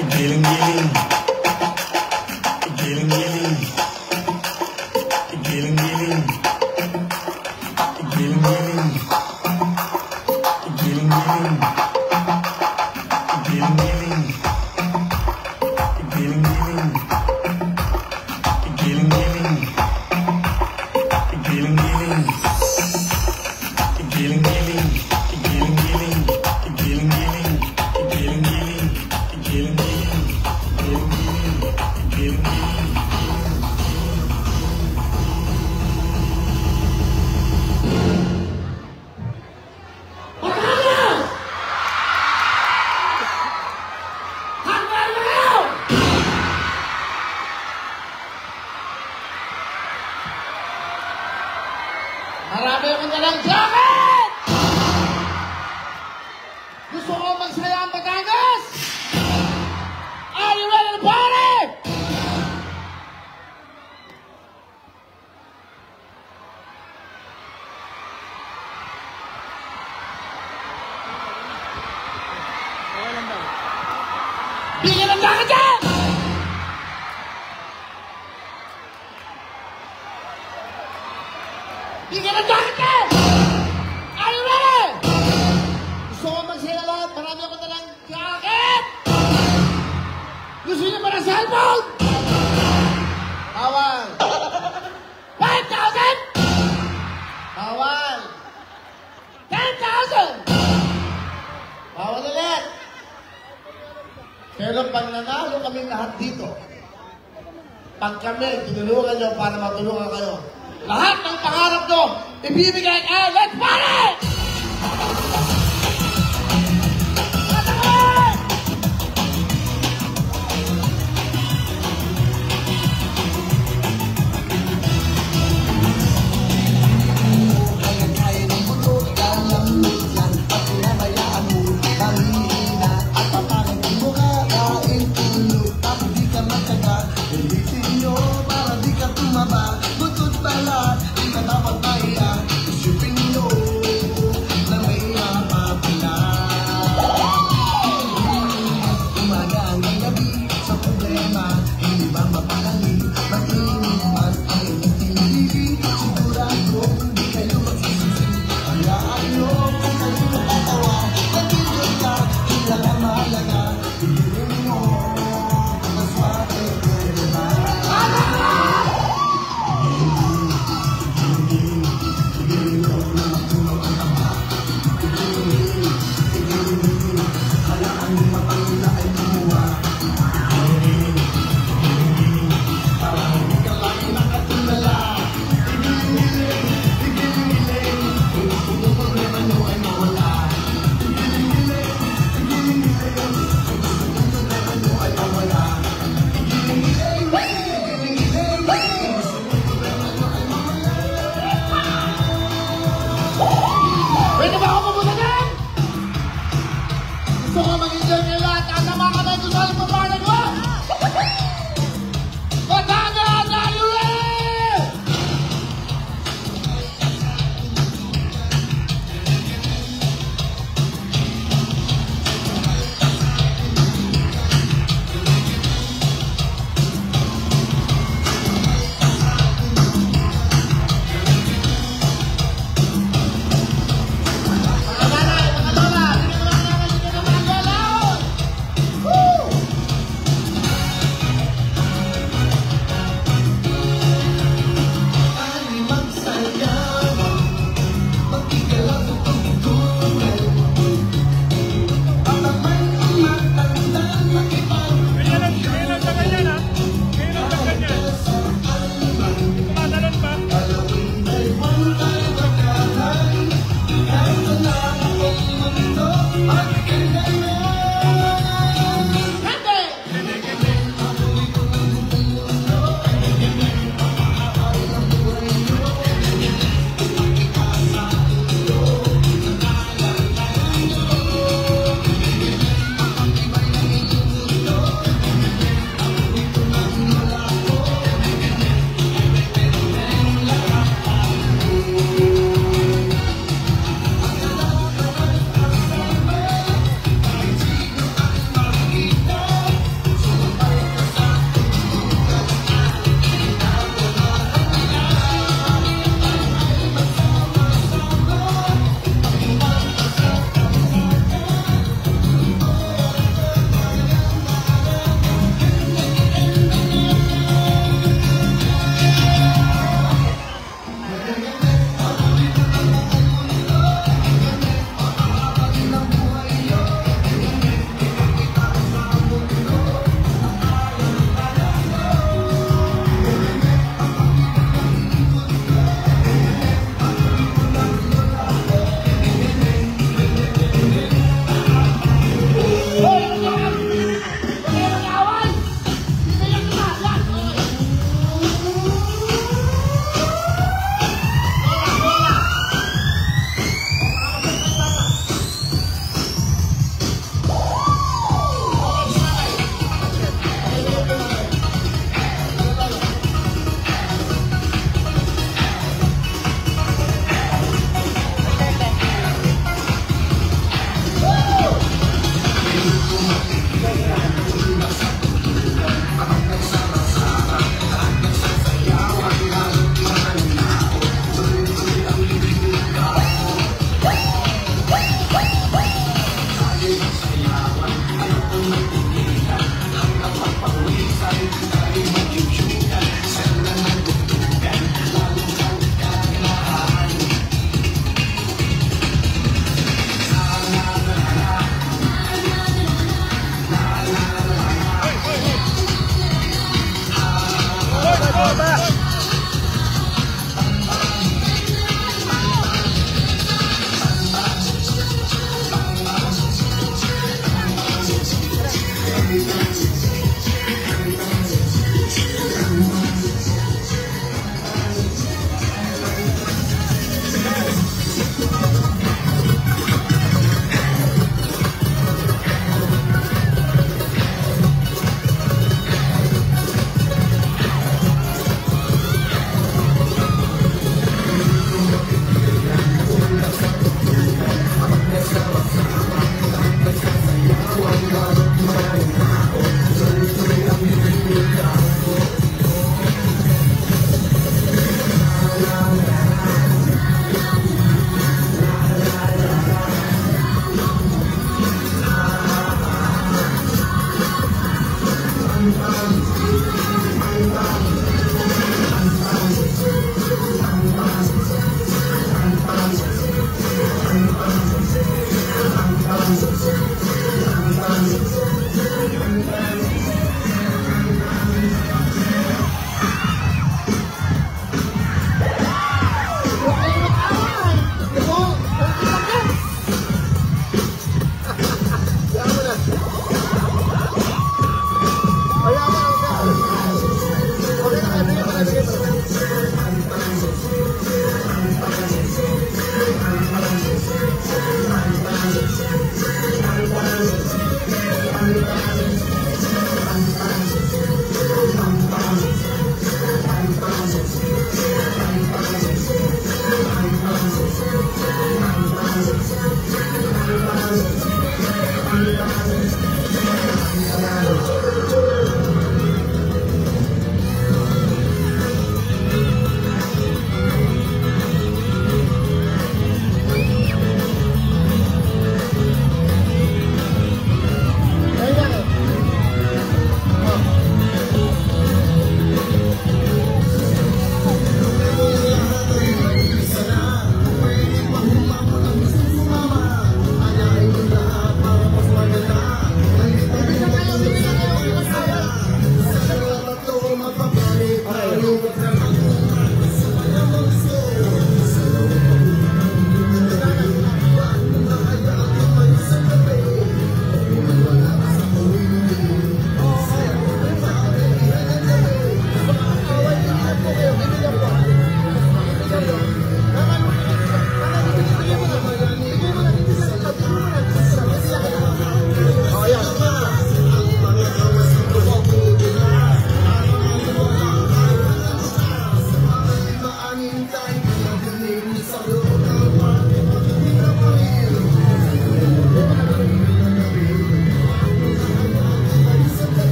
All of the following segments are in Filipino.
Giling-giling. Giling-giling. Giling-giling. Giling-giling. Giling-giling. Giling-giling. Giling-giling. Giling-giling. Giling-giling. Giling-giling. Giling-giling. Giling-giling. Giling-giling. Giling-giling. Giling-giling. Marami akong dalang jacket! Gusto ko magsaya ang Batangas! Are you ready to party? Bigyan ng jacket dyan! Bigyan ng jacket dyan! Are you ready? Gusto ko magsaya lahat. Marami ako nalang jacket! Gusto niyo ba ng cellphone? Bawal! 5,000! Bawal! 10,000! Bawal ulit! Pero pag nanalo kami lahat dito, pag kami tinulungan nyo para matulungan kayo, lahat ng pangarap nyo, ibibigay kayo. Let's party! Pwede ba ako pumunta dyan? Gusto ko mag-enjoy nyo lahat. Asa mga kamay ko sa alipabanan ko? Batangas! Are you ready?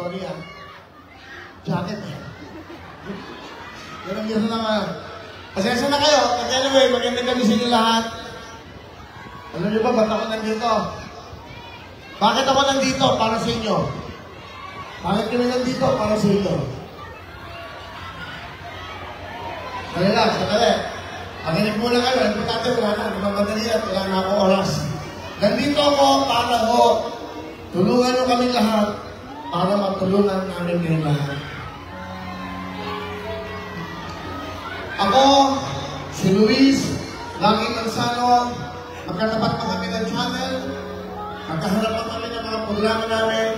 Sorry ah. Jacket eh. Ganun na nga. Pasensya na kayo. But anyway, maganda kami sa inyo lahat. Alam niyo ba, ba't ako nandito? Bakit ako nandito? Para sa inyo. Bakit kami nandito? Para sa inyo. Kaya lang, sakali. Pakinig muna kayo. Importante, wala na. Mamadali at wala na ako oras. Nandito ako para ho. Tulungan nyo kami lahat para matulungan namin kayo lahat. Ako, si Luis, Lagi Manzano, magkatapat pa kami ng channel, magkaharapan kami ng mga programa namin.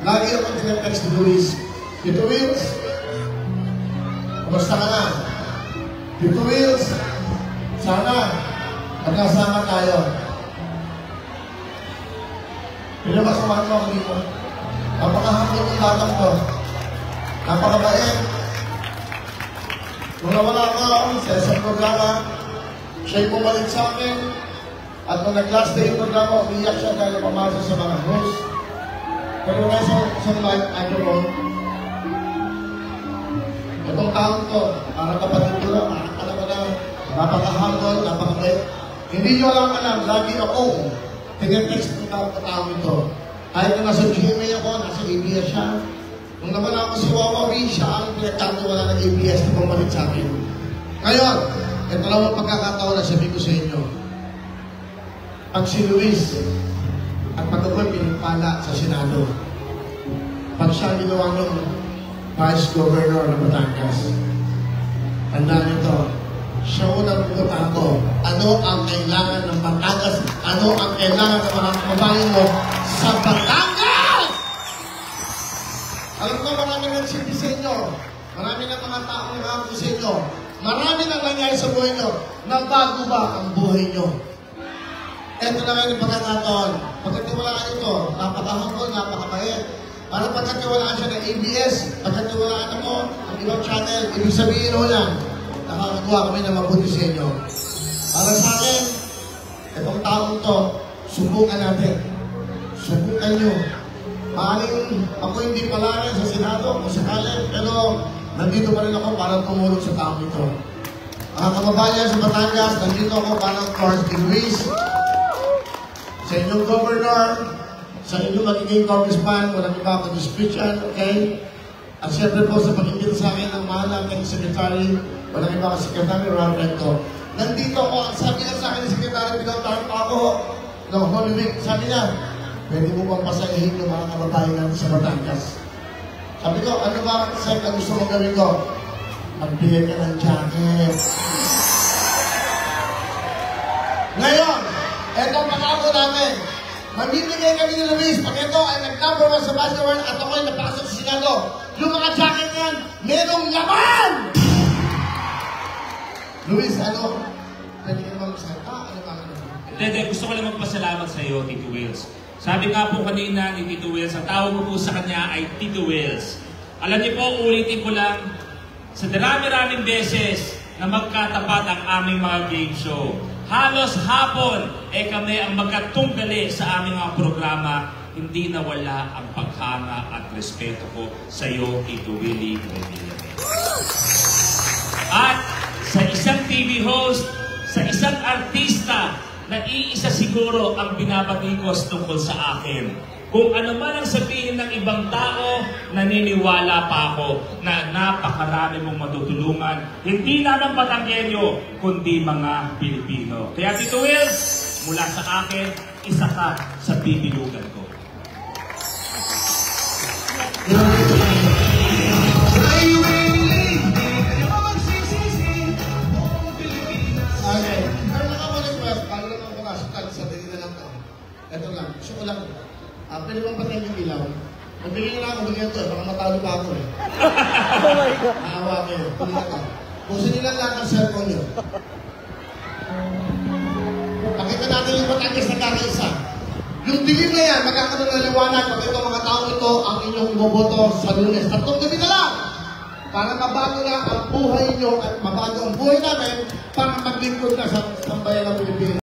Lagi ako tinetext ni Luis. Tito Wills, kumusta ka na? Tito Wills, sana magkasama tayo. Pinabasamahan mo ako dito. Napakahapon ng batang ko. Napakabait. Kung nawala ako sa isang programa, siya'y bumalik sa akin. At nung nag-last day yung programa, umiyak siya dahil pamasa sa mga host. Pero nasa isang live microphone, itong taon ko, para kapatid ko lang, anak ko na, napakahangol, napakabait. Hindi nyo alam, lagi ako, tinetext ng tao ito. Kahit na nasa GMA ako, nasa ABS siya. Nung nawala ako si Wawawi, siya ang pinagtantiwala ng ABS na pumalit sa akin. Ngayon, ito lang ang pagkakataon na sabi ko sa inyo. Pag si Luis at pag ako'y pinipala sa Senado, pag siya ginawa ng Vice Governor ng Batangas, tandaan nito, siya unang pumunta ko, ano ang kailangan ng Batangas, ano ang kailangan ng mga kababayan mo sa Batangas! Alam ko, marami nang silbi sa inyo. Marami ng mga taong nakakito sa inyo. Marami nang nangyari sa buhay nyo. Nabago ba ang buhay nyo? Ito na ngayon yung pagkakataon. Pagkatiwalaan ito, napakahangol, napakabait. Para pagkatiwalaan siya ng ABS, pagkatiwalaan ako ang ibang channel, ibig sabihin ho yan, nakakagawa kami na mabuti sa inyo. Para sa akin, itong taong to, subukan natin. Subukan nyo. Maaling ako hindi pala rin sa Senado o sakali, pero nandito pa rin ako para tumulong sa tao ito. Mga kababayan sa Batangas, nandito ako para kay Luis, sa inyong governor, sa inyong magiging congressman, walang iba ako speech yan, okay? At siyempre po sa pag-ingit sa akin ng mahal natin secretary, walang iba ako secretary, Ron Recto. Nandito ako, ang sabi nga sa akin ng secretary, pinagtahan pa ako ng Holy Week, sabi niya, pwede mo bang pasahin yung mga kababayan natin sa Batangas? Sabi ko, ano ba ang gusto mong gawin ko? Magbigay ka ng jacket. Ngayon, eto ang pangako namin. Mamimigay kami ni Luis pag ito ay nag-number 1 sa basketball at ako ay napasok sa Senado. Yung mga jacket yan, merong laman! Luis, ano? Pwede ka naman magsalita? Ano ba? Hindi, gusto ko lang magpasalamat sa iyo, Tito Wills. Sabi nga po kanina ni Tito Wills, ang tawag mo po sa kanya ay Tito Wills. Alam niyo po, ulitin ko lang, sa darami-raming beses na magkatapat ang aming mga game show. Halos hapon, kami ang magkatunggali sa aming mga programa, hindi nawala ang paghanga at respeto ko sa iyo, Tito Willie Revilla. At sa isang TV host, sa isang artista, nag-iisa siguro ang binabatikos tungkol sa akin. Kung ano man ang sabihin ng ibang tao, naniniwala pa ako na napakarami mong matutulungan, hindi lamang Batanggenyo, kundi mga Pilipino. Kaya Tito Wills, mula sa akin, isa ka sa bibilugan ko. Okay. Pero nakamu-request, paano naman ko nasukal sa dali na lang to? Ito lang, gusto ko lang. Pwede bang patayin yung ilaw? Magbigay na ako, bigyan to, baka matalo pa ako eh. Oh my God. Naawa kayo, tuloy na to. Pusin nila lang ang cellphone nyo. Pakita natin yung Batangas na kakaisa. Yung dilim na yan, magkakaroon ng liwanag pag ito mga tao ito ang inyong iboboto sa Lunes. Tatlong gabi na lang! Para mabago na ang buhay nyo at mabago ang buhay namin para maglingkod na sa bayan ng Pilipinas.